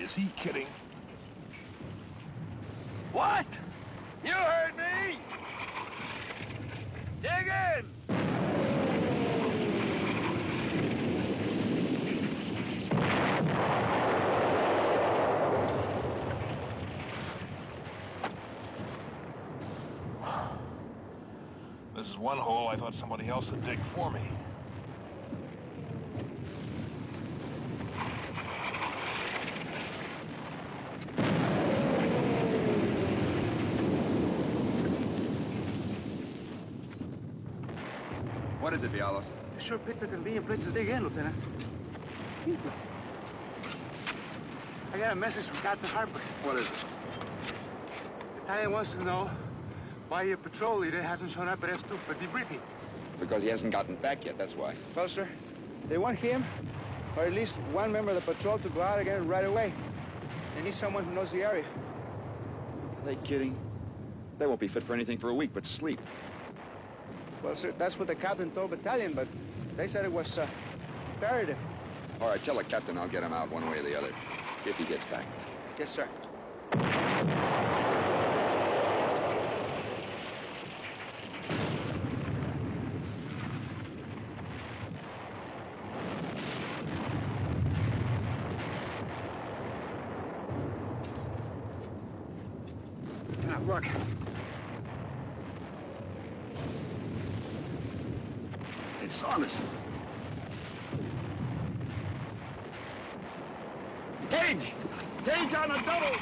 Is he kidding? What? You heard me! Dig in! This is one hole I thought somebody else would dig for me. What is it, Vialos? You sure picked a convenient place to dig in, Lieutenant. I got a message from Captain Harper. What is it? The Italian wants to know why your patrol leader hasn't shown up at S2 for debriefing. Because he hasn't gotten back yet, that's why. Well, sir, they want him, or at least one member of the patrol, to go out again right away. They need someone who knows the area. Are they kidding? They won't be fit for anything for a week but sleep. Well, sir, that's what the captain told battalion, but they said it was imperative. All right, tell the captain I'll get him out one way or the other, if he gets back. Yes, sir. Now, look. It's Saunders. Cage! Cage on a double!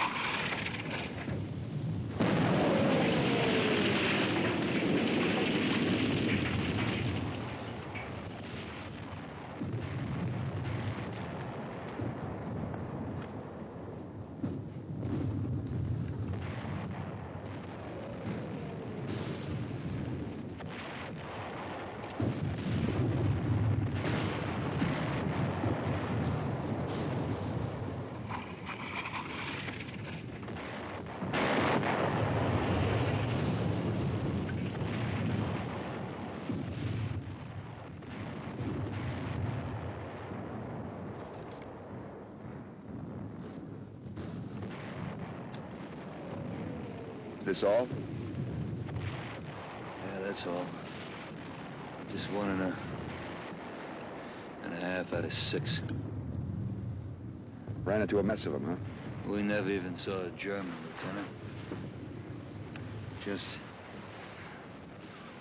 This all? Yeah, that's all. Just 1.5 out of 6. Ran into a mess of them, huh? We never even saw a German, Lieutenant. Just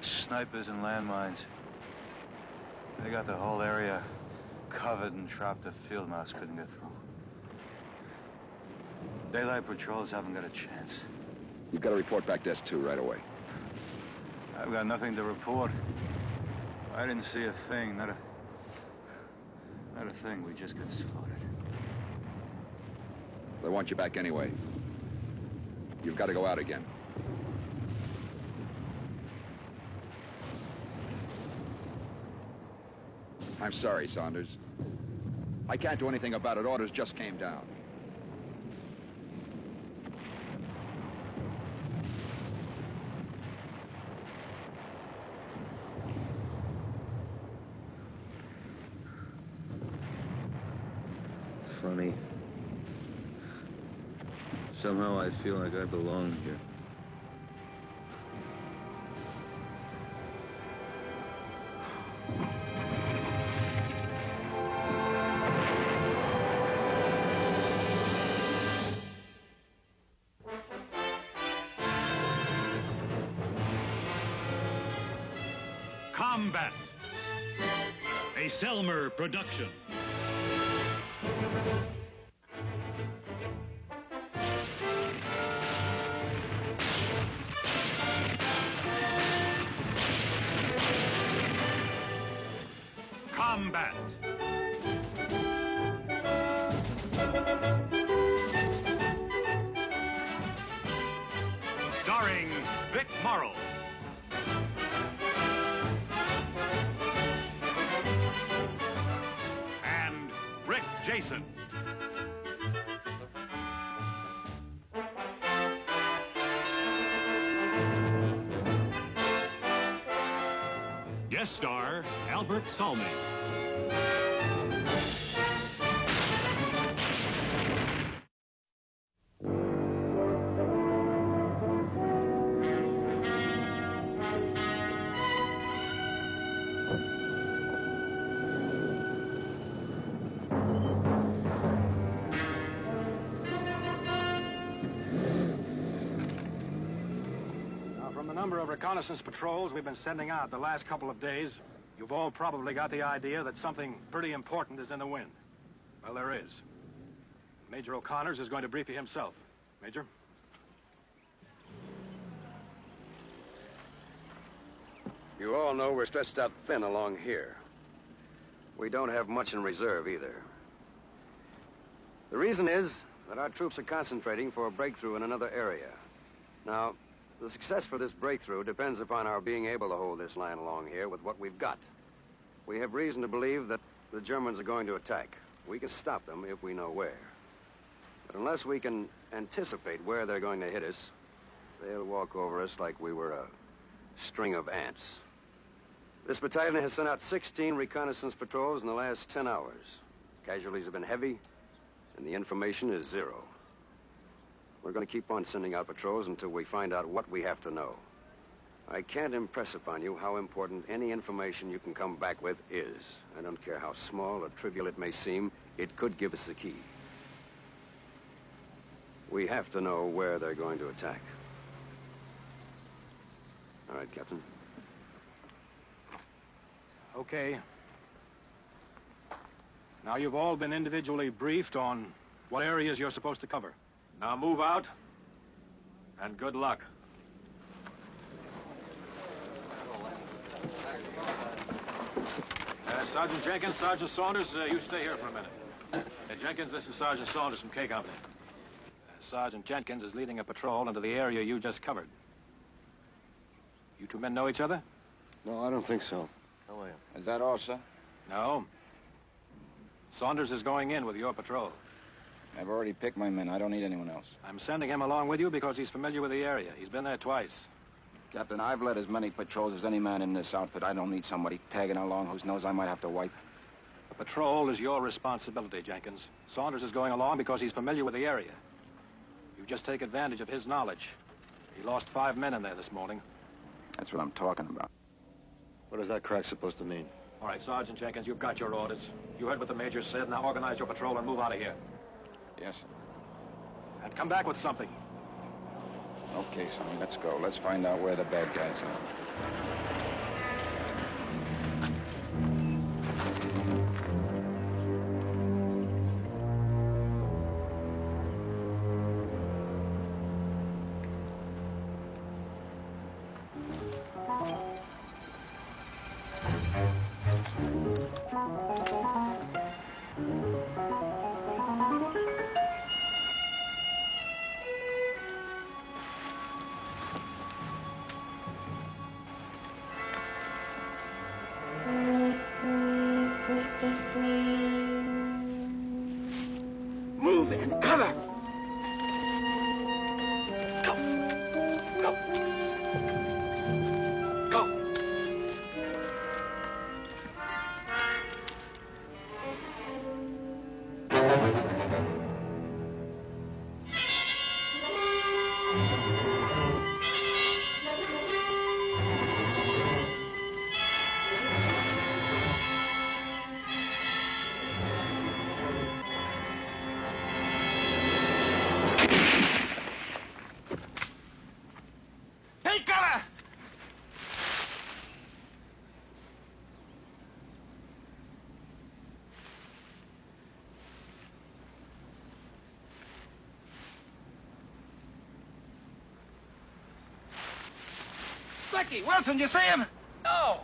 snipers and landmines. They got the whole area covered and trapped. A field mouse couldn't get through. Daylight patrols haven't got a chance. You've got to report back to S2 right away. I've got nothing to report. I didn't see a thing, not a thing. We just got slaughtered. They want you back anyway. You've got to go out again. I'm sorry, Saunders. I can't do anything about it. Orders just came down. Funny. Somehow I feel like I belong here. Combat, a Selmer production. Combat. Starring Vic Morrow. And Rick Jason. Guest star Albert Salmi. number of reconnaissance patrols we've been sending out the last couple of days, you've all probably got the idea that something pretty important is in the wind. Well, there is. Major O'Connors is going to brief you himself. Major? You all know we're stretched out thin along here. We don't have much in reserve either. The reason is that our troops are concentrating for a breakthrough in another area. Now, the success for this breakthrough depends upon our being able to hold this line along here with what we've got. We have reason to believe that the Germans are going to attack. We can stop them if we know where. But unless we can anticipate where they're going to hit us, they'll walk over us like we were a string of ants. This battalion has sent out 16 reconnaissance patrols in the last 10 hours. Casualties have been heavy, and the information is zero. We're going to keep on sending out patrols until we find out what we have to know. I can't impress upon you how important any information you can come back with is. I don't care how small or trivial it may seem, it could give us a key. We have to know where they're going to attack. All right, Captain. Okay. Now you've all been individually briefed on what areas you're supposed to cover. Now move out, and good luck. Sergeant Jenkins, Sergeant Saunders, you stay here for a minute. Jenkins, this is Sergeant Saunders from K Company. Sergeant Jenkins is leading a patrol into the area you just covered. You two men know each other? No, I don't think so. How are you? Is that all, sir? No. Saunders is going in with your patrol. I've already picked my men. I don't need anyone else. I'm sending him along with you because he's familiar with the area. He's been there twice. Captain, I've led as many patrols as any man in this outfit. I don't need somebody tagging along whose nose I might have to wipe. The patrol is your responsibility, Jenkins. Saunders is going along because he's familiar with the area. You just take advantage of his knowledge. He lost 5 men in there this morning. That's what I'm talking about. What is that crack supposed to mean? All right, Sergeant Jenkins, you've got your orders. You heard what the Major said. Now organize your patrol and move out of here. Yes. And come back with something. Okay, Sonny, let's go. Let's find out where the bad guys are. Move in. Cover! Go! Go! Go! Take cover! Slicky, Wilson, you see him? No.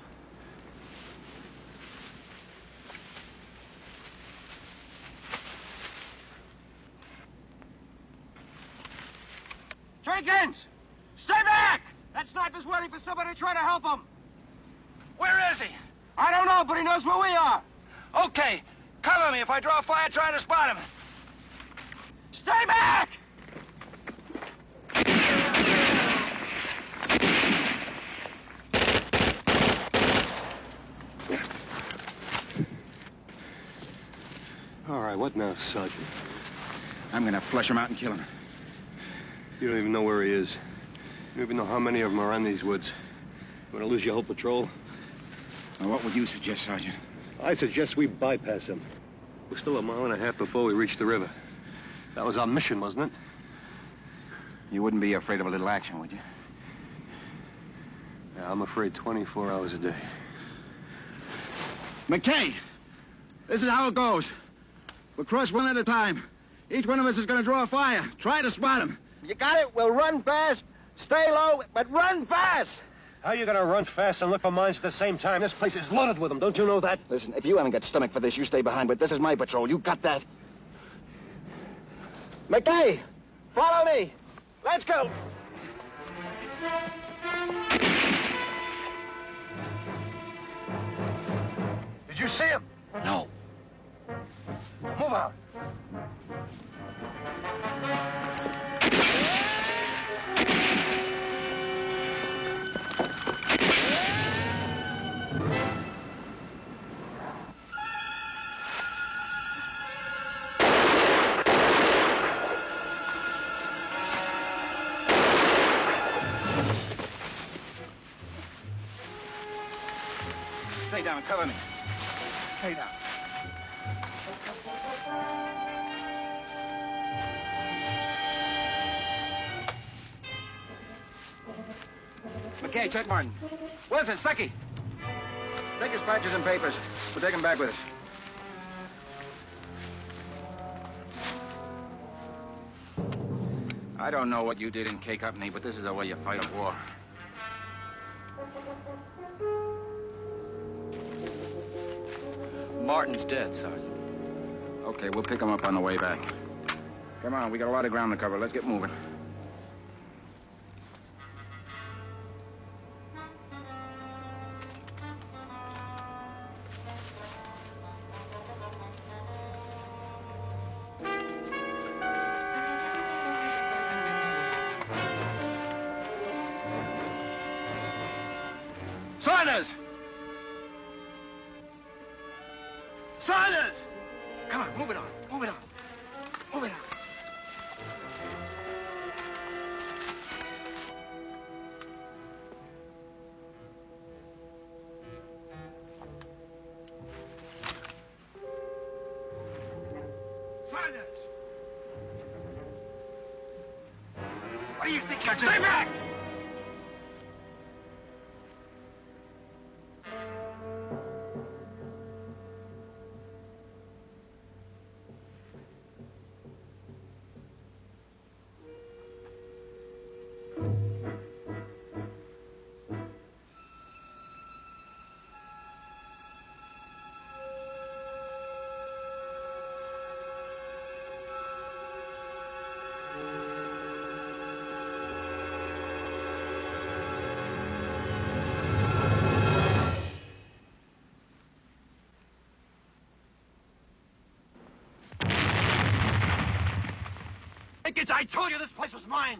Jenkins! Stay back! That sniper's waiting for somebody to try to help him. Where is he? I don't know, but he knows where we are. Okay. Cover me if I draw fire trying to spot him. Stay back! All right, what now, Sergeant? I'm gonna flush him out and kill him. You don't even know where he is. You don't even know how many of them are in these woods. You want to lose your whole patrol? Now, what would you suggest, Sergeant? I suggest we bypass him. We're still a mile and a half before we reach the river. That was our mission, wasn't it? You wouldn't be afraid of a little action, would you? Yeah, I'm afraid 24 hours a day. McKay, this is how it goes. We'll cross one at a time. Each one of us is going to draw a fire. Try to spot him. You got it? We'll run fast, stay low, but run fast! How are you gonna run fast and look for mines at the same time? This place is loaded with them, don't you know that? Listen, if you haven't got stomach for this, you stay behind, but this is my patrol. You got that? McKay, follow me. Let's go. Did you see him? No. Move out. Stay down. Cover me. Stay down. McKay, check Martin. Wilson, Stuckey. Take his patches and papers. We'll take him back with us. I don't know what you did in K Company, but this is the way you fight a war. Martin's dead, Sergeant. Okay, we'll pick him up on the way back. Come on, we got a lot of ground to cover. Let's get moving. Saunders! Saunders! Come on, move it on, move it on, move it on. Saunders! What do you think you're doing? Stay back! I told you this place was mine!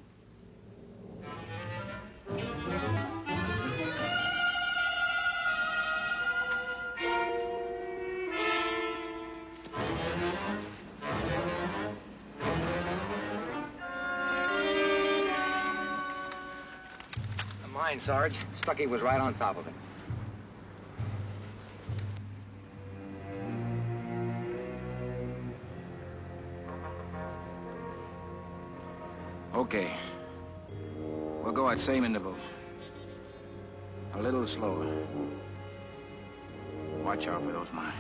The mine, Sarge. Stuckey was right on top of it. Okay. We'll go at same intervals. A little slower. Watch out for those mines.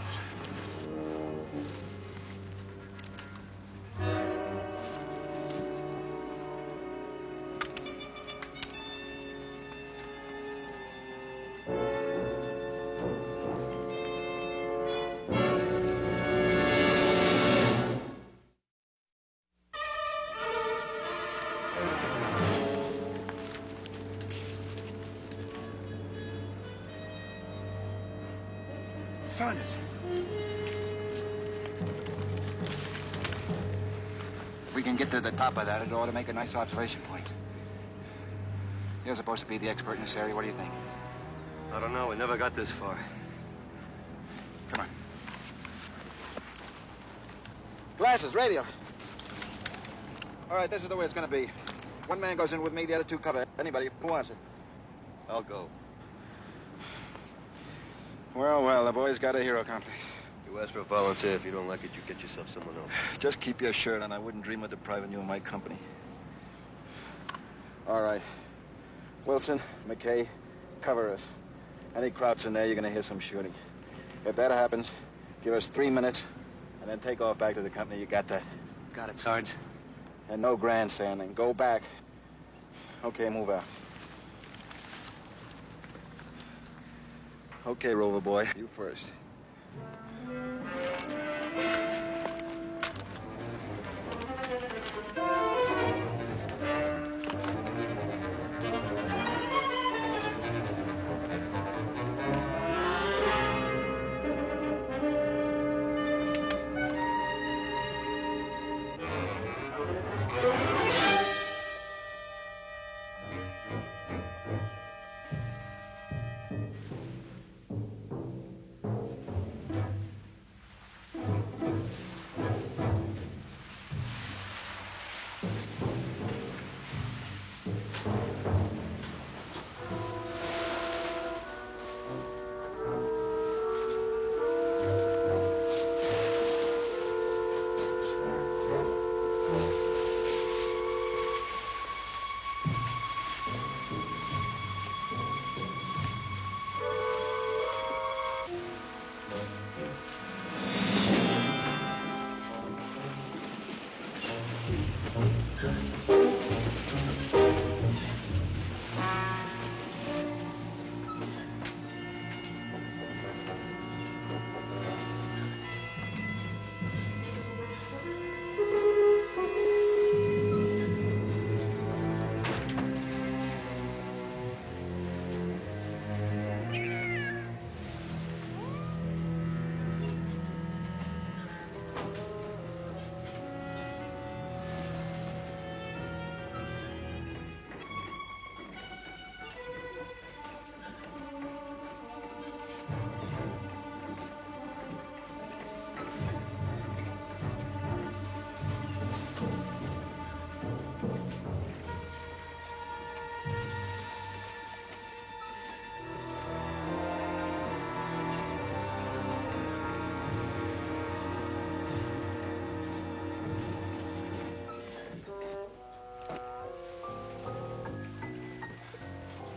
Saunders. If we can get to the top of that, it ought to make a nice observation point. You're supposed to be the expert in this area. What do you think? I don't know. We never got this far. Come on. Glasses, radio. All right, this is the way it's going to be. One man goes in with me, the other two cover. Anybody who wants it. I'll go. Well, well, the boy's got a hero complex. You ask for a volunteer. If you don't like it, you get yourself someone else. Just keep your shirt on. I wouldn't dream of depriving you of my company. All right. Wilson, McKay, cover us. Any crowds in there, you're gonna hear some shooting. If that happens, give us 3 minutes, and then take off back to the company. You got that? Got it, Sarge. And no grandstanding. Go back. Okay, move out. Okay, Rover boy. You first.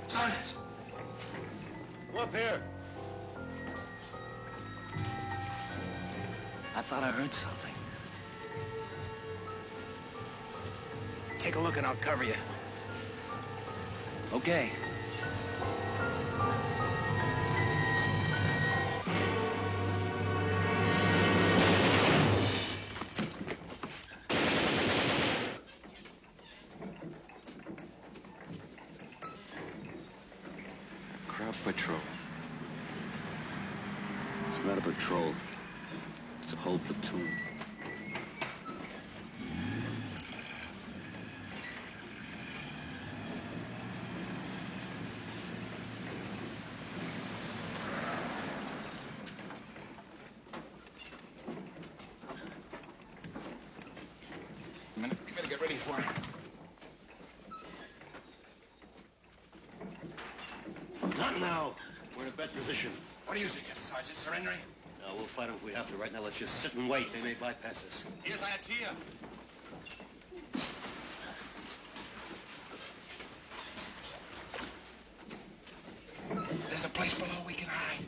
Saunders! Come up here. I thought I heard something. Take a look and I'll cover you. Okay. Crowd patrol. It's not a patrol. It's a whole platoon. A minute, we gotta get ready for it. Not now. We're in a bad position. What do you suggest, Sergeant? Surrendering? No, we'll fight them if we have to. Right now, let's just sit and wait. They may bypass us. Here's an idea. There's a place below we can hide.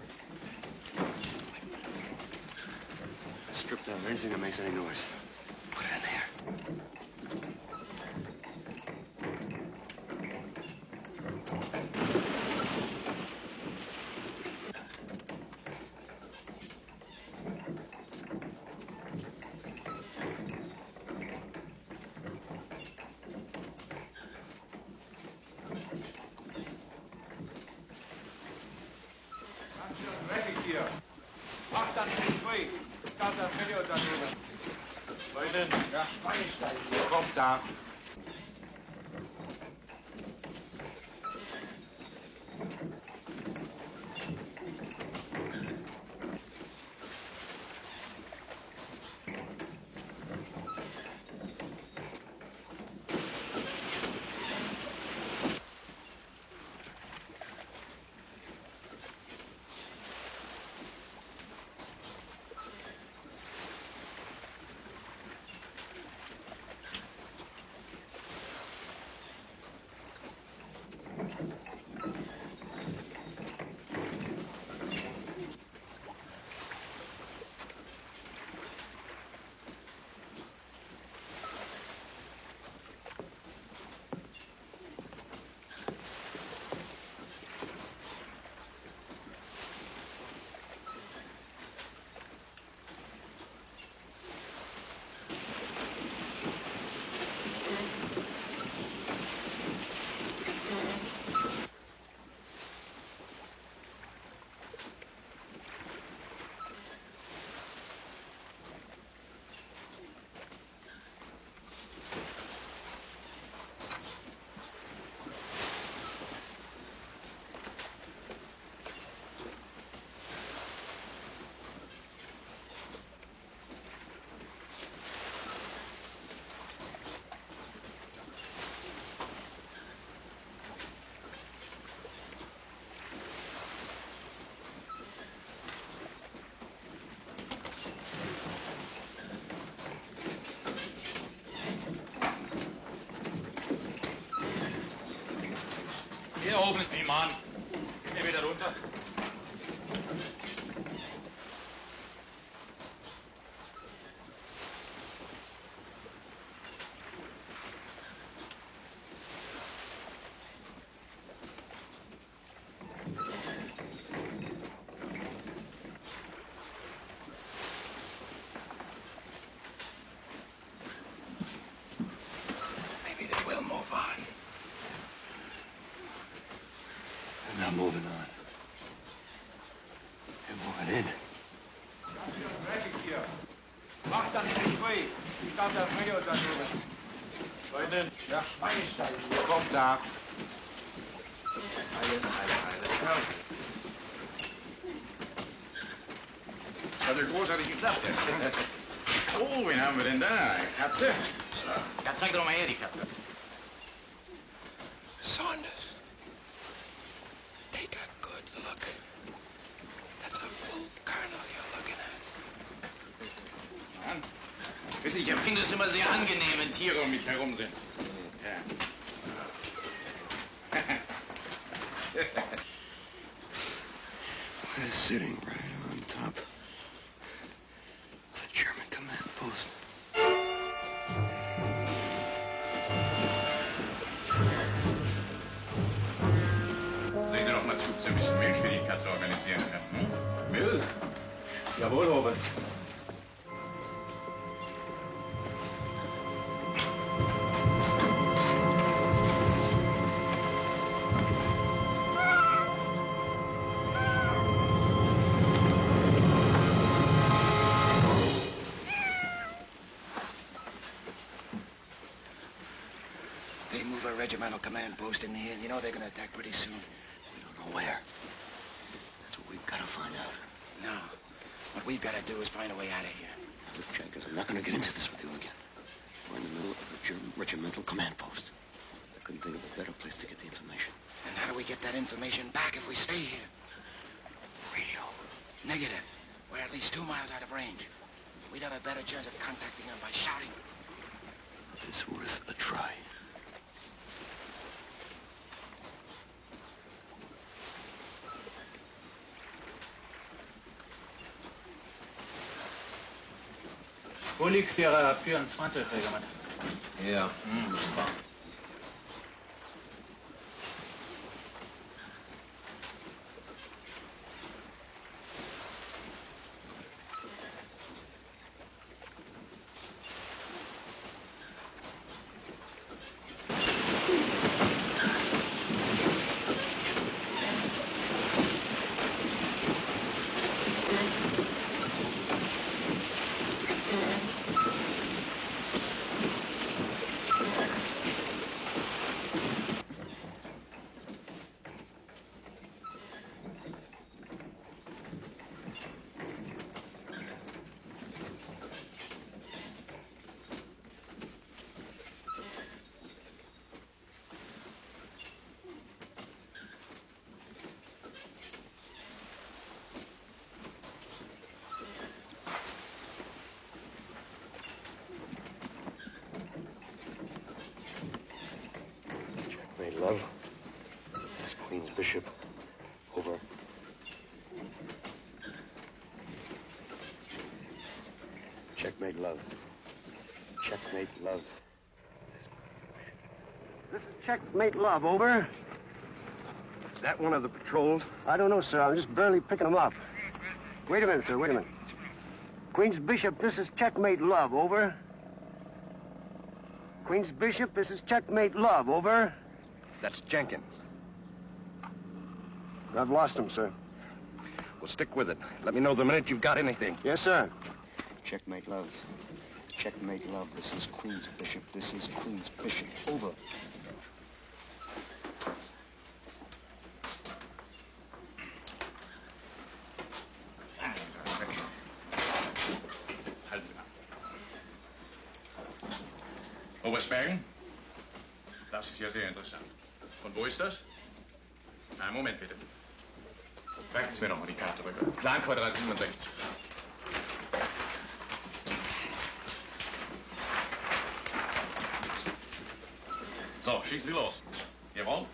Strip down anything that makes any noise. Put it in there. Kommt da. Hier oben ist niemand. Geh wieder runter. Maybe they will move on. They're not moving on. They're moving in. Mach dann nicht frei. Ich glaube, der Frio da drüben. Leute, ja, kommt da. Das hat ja großartig geklappt, ja. Oh, wen haben wir denn da? Katze? So. Ja, zeig doch mal her, die Katze. Saunders. Take a good look. That's a full kernel you're looking at. Mann. Wissen Sie, ich empfinde es immer sehr angenehm, wenn Tiere um mich herum sind. Ja. We're sitting right on top of the German command post. Sehen Sie doch mal zu, dass Sie ein bisschen Milch für die Katze organisieren können. Hm? Milch? Jawohl, Robert. They move a regimental command post in here, and you know they're gonna attack pretty soon. We don't know where. That's what we've got to find out. No. What we've got to do is find a way out of here. Look, Jenkins, I'm not going to get into this with you again. We're in the middle of a German regimental command post. I couldn't think of a better place to get the information. And how do we get that information back if we stay here? Radio. Negative. We're at least 2 miles out of range. We'd have a better chance of contacting them by shouting. It's worth a try. Wo liegt Ihre 24, Regiment? Ja. Super. Checkmate, love. This Queen's Bishop. Over. Checkmate, love. Checkmate, love. This is Checkmate Love, over. Is that one of the patrols? I don't know, sir. I'm just barely picking them up. Wait a minute, sir. Wait a minute. Queen's Bishop, this is Checkmate Love, over. Queen's Bishop, this is Checkmate Love, over. That's Jenkins. I've lost him, sir. Well, stick with it. Let me know the minute you've got anything. Yes, sir. Checkmate, love. Checkmate, love. This is Queen's Bishop. This is Queen's Bishop. Over. Halten Sie mal. Oberstbergen? Das ist ja sehr interessant. Und wo ist das? Na, Moment bitte. Reichen Sie mir noch mal die Karte rüber. Planquadrat 67. So, schießen Sie los. Jawohl.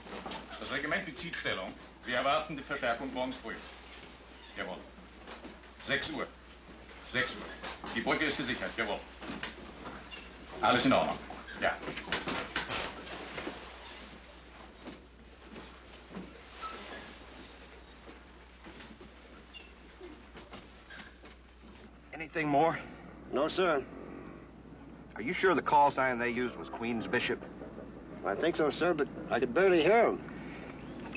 Das Regiment bezieht Stellung. Wir erwarten die Verstärkung morgens früh. Jawohl. 6 Uhr. 6 Uhr. Die Brücke ist gesichert. Jawohl. Alles in Ordnung. Ja. Anything more? No, sir. Are you sure the call sign they used was Queen's Bishop? I think so, sir, but I could barely hear him.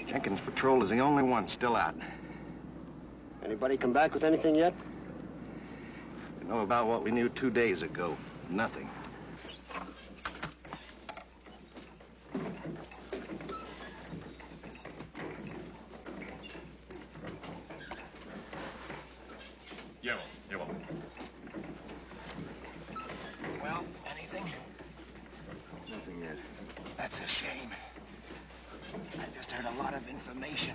Jenkins' patrol is the only one still out. Anybody come back with anything yet? We know about what we knew 2 days ago. Nothing. Jawohl. Jawohl. Well, anything? Nothing yet. That's a shame. I just heard a lot of information.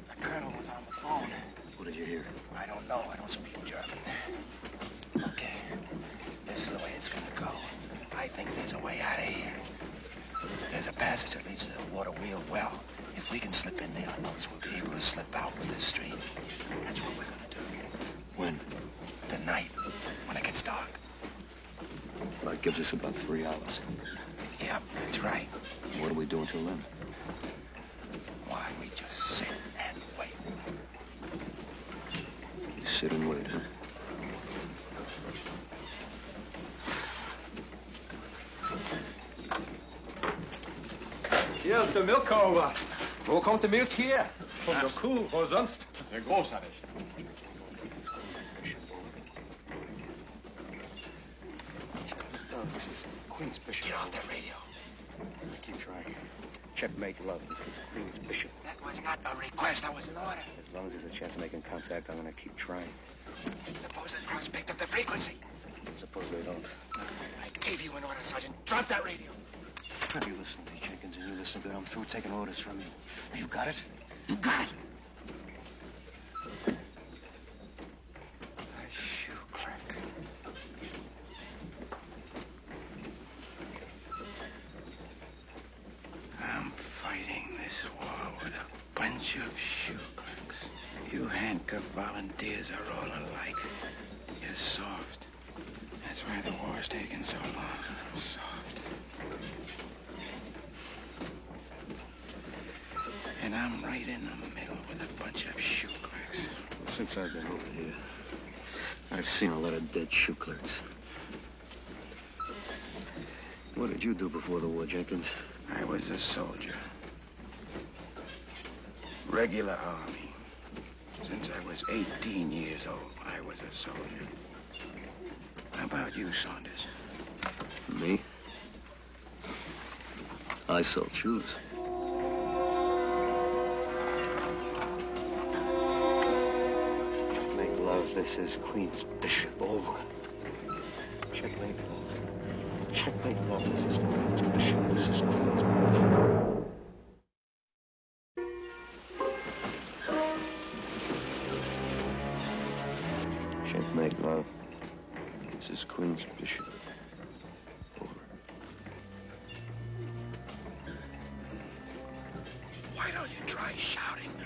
The colonel was on the phone. What did you hear? I don't know. I don't speak German. Okay. This is the way it's gonna go. I think there's a way out of here. There's a passage that leads to the water wheel well. If we can slip in there unnoticed, we'll be able to slip out with this stream. That's what we're gonna do. When? Tonight, when it gets dark. Well, that gives us about 3 hours. Yep, that's right. What do we do until then? Why, we just sit and wait. You sit and wait, huh? Hier ist der Milchkauer. Wo kommt der Milch her? Von der Kuh, wo sonst? Sehr großartig. No, this is Queen's Bishop. Get off that radio. Keep trying. Checkmate, love. This is Queen's Bishop. That was not a request. That was an order. As long as there's a chance of making contact, I'm gonna keep trying. Suppose the crowds picked up the frequency. Suppose they don't. I gave you an order, Sergeant. Drop that radio. You listen to me, Jenkins, and you listen good. I'm through taking orders from you. You got it? You got it. A shoe crack. I'm fighting this war with a bunch of shoe clerks. You handcuffed volunteers are all alike. You're soft. That's why the war's taking so long. Soft. And I'm right in the middle with a bunch of shoe clerks. Since I've been over here, I've seen a lot of dead shoe clerks. What did you do before the war, Jenkins? I was a soldier. Regular army. Since I was 18 years old, I was a soldier. How about you, Saunders? Me? I sold shoes. Checkmate, love. This is Queen's Bishop. Over. Checkmate, love. Checkmate, love. This is Queen's Bishop. This is Queen's Bishop. Checkmate, love. This is Queen's Bishop. Over. Why don't you try shouting now?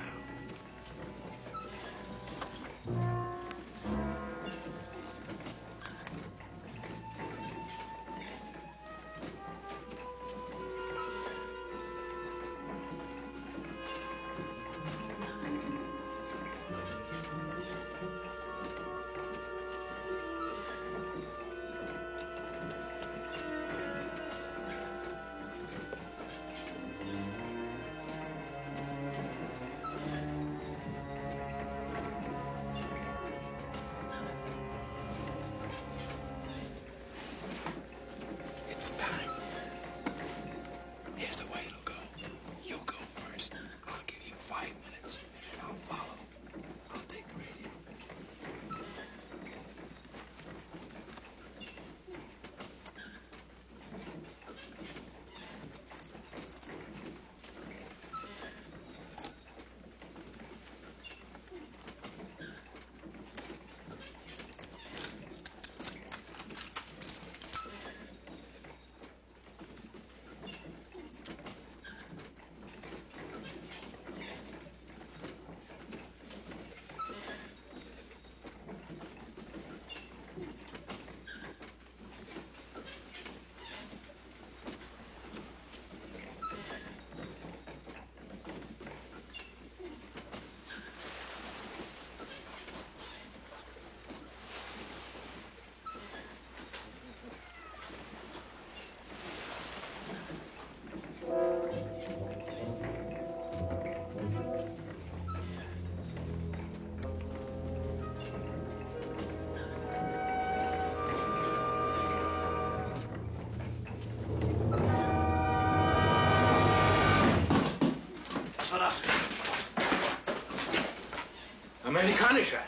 Amerikanischer.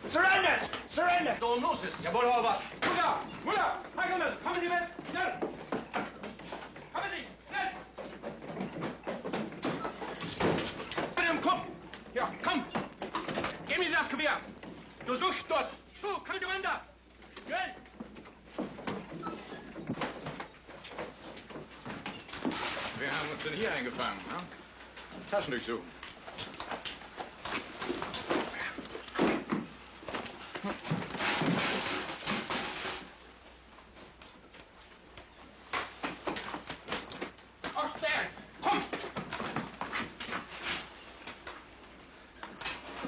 Surrender! Surrender! Don't lose it. Jawohl, Albert. Müller! Müller! Heigelmann, kommen Sie mit! Schnell! Kommen Sie! Schnell! Mit dem Kopf! Ja, komm! Gib mir das Gewehr! Du suchst dort! Du, komm runter! Schnell! Wir haben uns denn hier eingefangen, ne? Taschen durchsuchen.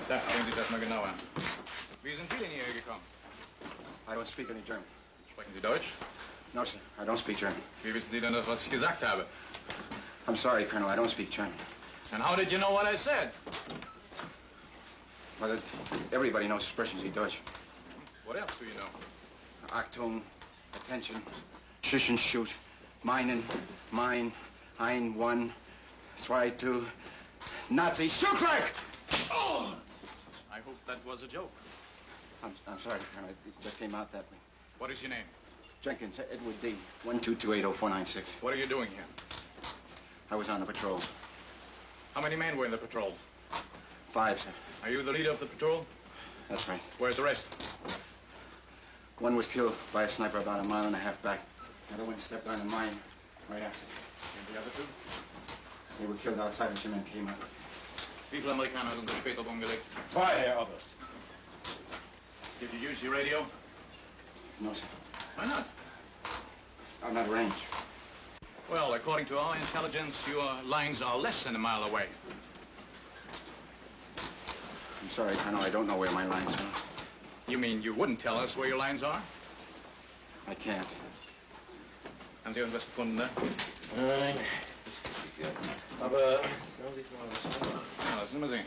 Da, sehen Sie sich das mal genau an. Wie sind Sie denn hierher gekommen? I don't speak any German. Sprechen Sie Deutsch? No, sir. I don't speak German. Wie wissen Sie denn das, was ich gesagt habe? I'm sorry, Colonel. I don't speak German. And how did you know what I said? Well, everybody knows sprechen Sie Deutsch. What else do you know? Achtung, attention, shush and shoot, meinen, mein, ein, one, zwei, two, Nazi, shoot like! Oh! I hope that was a joke. I'm sorry, Colonel. It just came out that way. What is your name? Jenkins, Edward D. 122280496. What are you doing here? I was on the patrol. How many men were in the patrol? 5, sir. Are you the leader of the patrol? That's right. Where's the rest? One was killed by a sniper about a mile and a half back. The other one stepped on a mine right after. And the other two? They were killed outside as your men came up. Wie viele Amerikaner sind da später umgelegt? 2, Herr Oberst. Did you use your radio? No, sir. Why not? I'm not arranged. Well, according to our intelligence, your lines are less than a mile away. I'm sorry, Colonel. I don't know where my lines are. You mean you wouldn't tell us where your lines are? I can't. Haben Sie irgendwas gefunden, ne? Nein. Aber... Ja, lassen Sie mal sehen.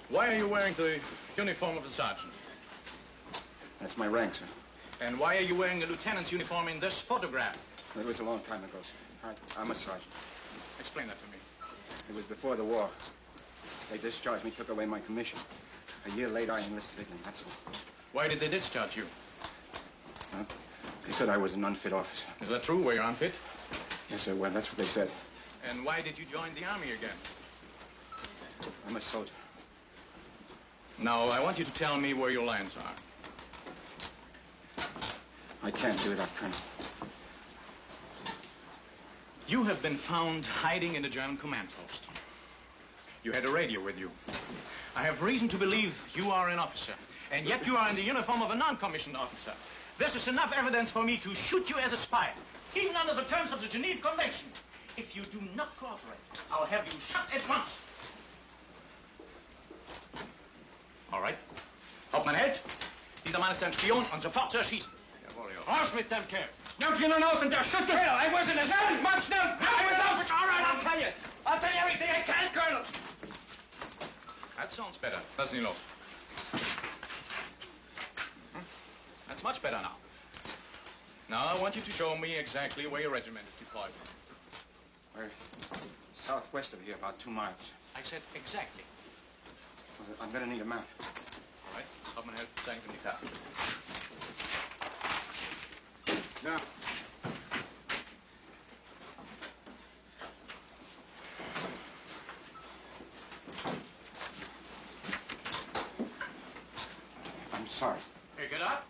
Why are you wearing the uniform of a sergeant? That's my rank, sir. And why are you wearing a lieutenant's uniform in this photograph? It was a long time ago, sir. I'm a sergeant. Explain that to me. It was before the war. They discharged me, took away my commission. A year later, I enlisted again, that's all. Why did they discharge you? Huh? They said I was an unfit officer. Is that true? Were you unfit? Yes, sir. Well, that's what they said. And why did you join the army again? I'm a soldier. Now, I want you to tell me where your lines are. I can't do that, Colonel. You have been found hiding in the German command post. You had a radio with you. I have reason to believe you are an officer, and yet you are in the uniform of a non-commissioned officer. This is enough evidence for me to shoot you as a spy, even under the terms of the Geneva Convention. If you do not cooperate, I'll have you shot at once. All right. Hauptmann Held, dieser Mann ist ein Spion und sofort zu erschießen. Jawohl, ja. Raus mit dem Kerl! Nehmt ihn auf und der Schütte! I wasn't a sergeant, March now! I was officer! All right, I'll tell you. I'll tell you everything I can, Colonel. That sounds better. Lassen Sie los. That's much better now. Now, I want you to show me exactly where your regiment is deployed. We're southwest of here, about 2 miles. I said exactly. Well, I'm gonna need a map. All right. Hauptmann Held, zeigen Sie mir die Karte. Now. I'm sorry. Pick it up.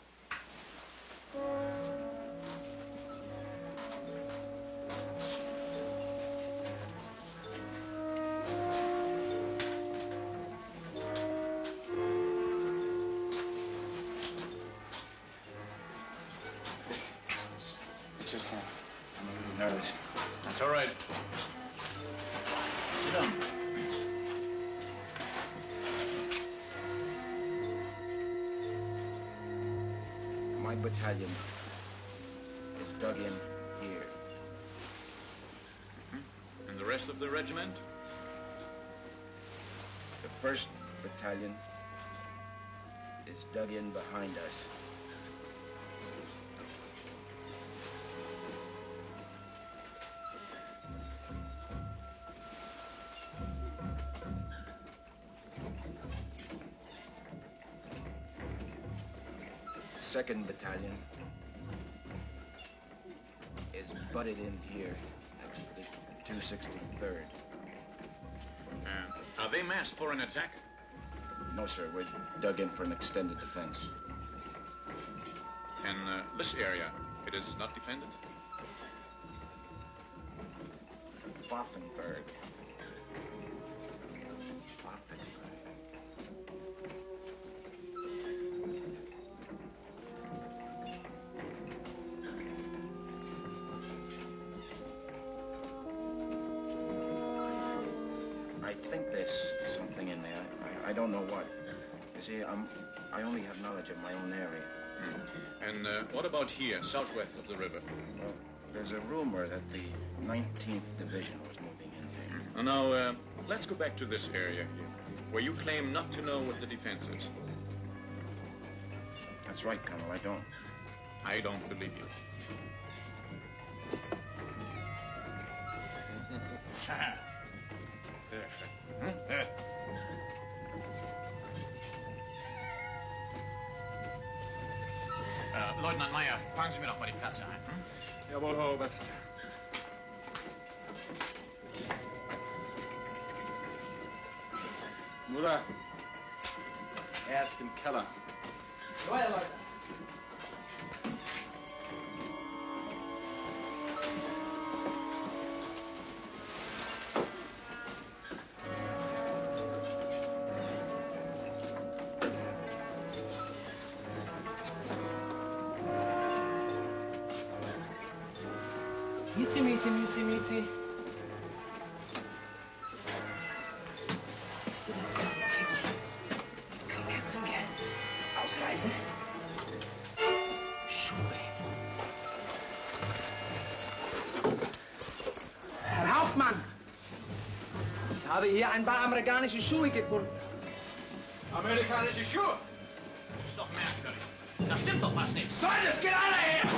It's just that I'm a little nervous. That's all right. Sit down. My battalion is dug in here. And the rest of the regiment? The 1st Battalion is dug in behind us. 2nd Battalion is butted in here next to the 263rd. Are they massed for an attack? No, sir. We're dug in for an extended defense. And this area, it is not defended? Pfaffenberg. I think there's something in there. I don't know what. You see, I only have knowledge of my own area. And what about here, southwest of the river? Well, there's a rumor that the 19th Division was moving in there. Now, let's go back to this area here, where you claim not to know what the defense is. That's right, Colonel, I don't. I don't believe you. Sehr schön. Leutnant Meyer, fangen Sie mir doch mal die Katze ein. Jawohl, Herr Oberst. Mutter, er ist im Keller. Neue Leute. Miezi. Bist du das Kind? Komm her zu mir. Ausreise. Schuhe. Herr Hauptmann! Ich habe hier ein paar amerikanische Schuhe gefunden. Amerikanische Schuhe? Das ist doch merkwürdig. Da stimmt doch was nicht. Soll das? Geht alle her!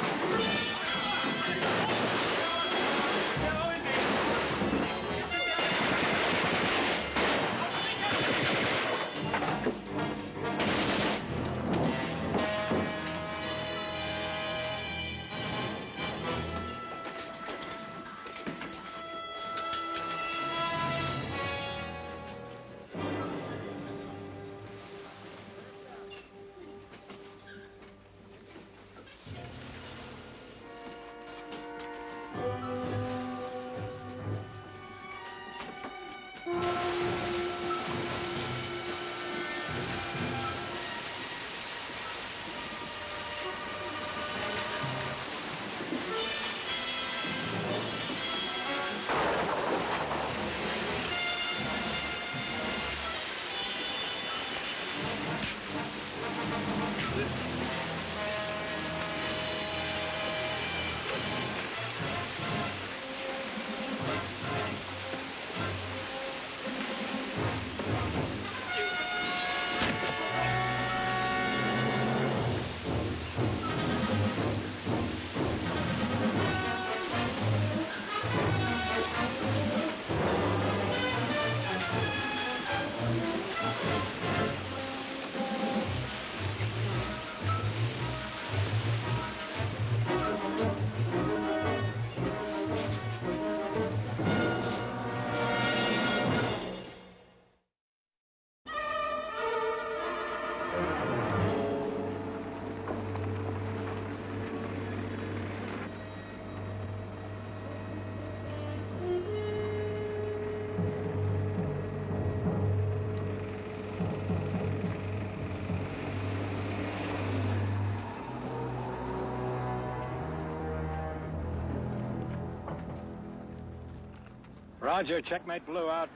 Roger, checkmate blew out.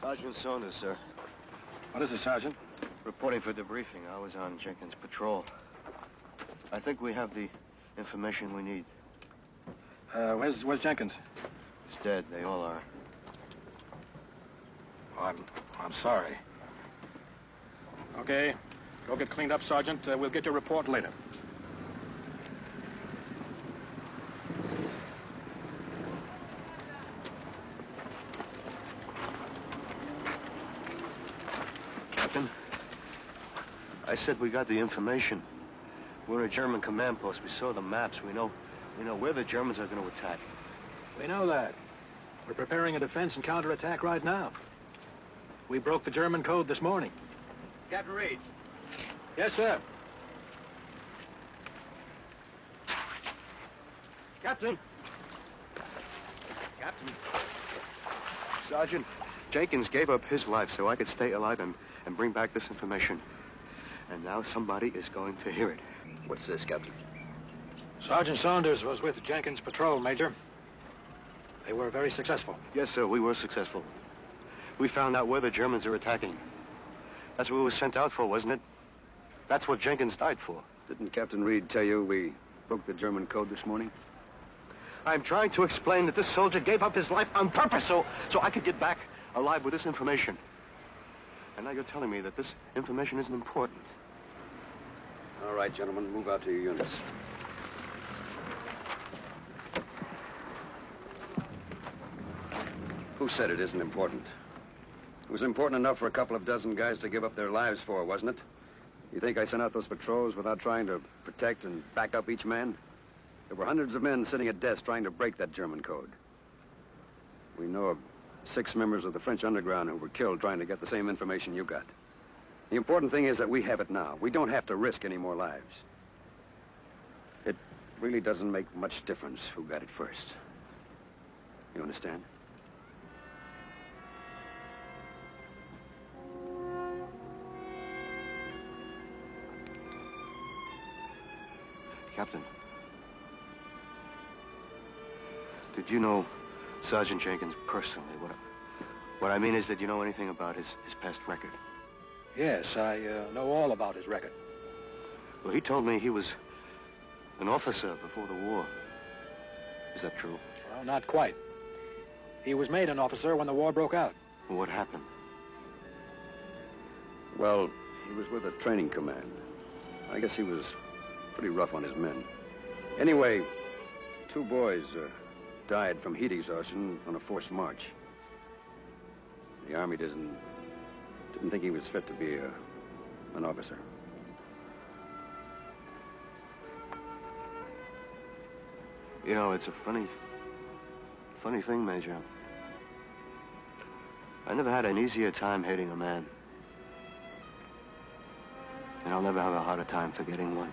Sergeant Saunders, sir. What is it, Sergeant? Reporting for debriefing. I was on Jenkins' patrol. I think we have the information we need. Where's Jenkins? He's dead. They all are. Oh, I'm sorry. Okay, go get cleaned up, Sergeant. We'll get your report later. I said we got the information. We're in a German command post. We saw the maps. We know where the Germans are going to attack. We know that. We're preparing a defense and counterattack right now. We broke the German code this morning. Captain Reed. Yes, sir. Captain. Captain. Sergeant, Jenkins gave up his life so I could stay alive and bring back this information. And now somebody is going to hear it. What's this, Captain? Sergeant Saunders was with Jenkins' patrol, Major. They were very successful. Yes, sir, we were successful. We found out where the Germans are attacking. That's what we were sent out for, wasn't it? That's what Jenkins died for. Didn't Captain Reed tell you we broke the German code this morning? I'm trying to explain that this soldier gave up his life on purpose so I could get back alive with this information. And now you're telling me that this information isn't important. All right, gentlemen, move out to your units. Who said it isn't important? It was important enough for a couple of dozen guys to give up their lives for, wasn't it? You think I sent out those patrols without trying to protect and back up each man? There were hundreds of men sitting at desks trying to break that German code. We know of 6 members of the French underground who were killed trying to get the same information you got. The important thing is that we have it now. We don't have to risk any more lives. It really doesn't make much difference who got it first. You understand? Captain, did you know Sergeant Jenkins personally? What I mean is, did you know anything about his past record? Yes, I know all about his record. Well, he told me he was an officer before the war. Is that true? Well, not quite. He was made an officer when the war broke out. Well, what happened? Well, he was with a training command. I guess he was pretty rough on his men. Anyway, 2 boys died from heat exhaustion on a forced march. The Army didn't think he was fit to be an officer. You know, it's a funny thing, Major. I never had an easier time hating a man. And I'll never have a harder time forgetting one.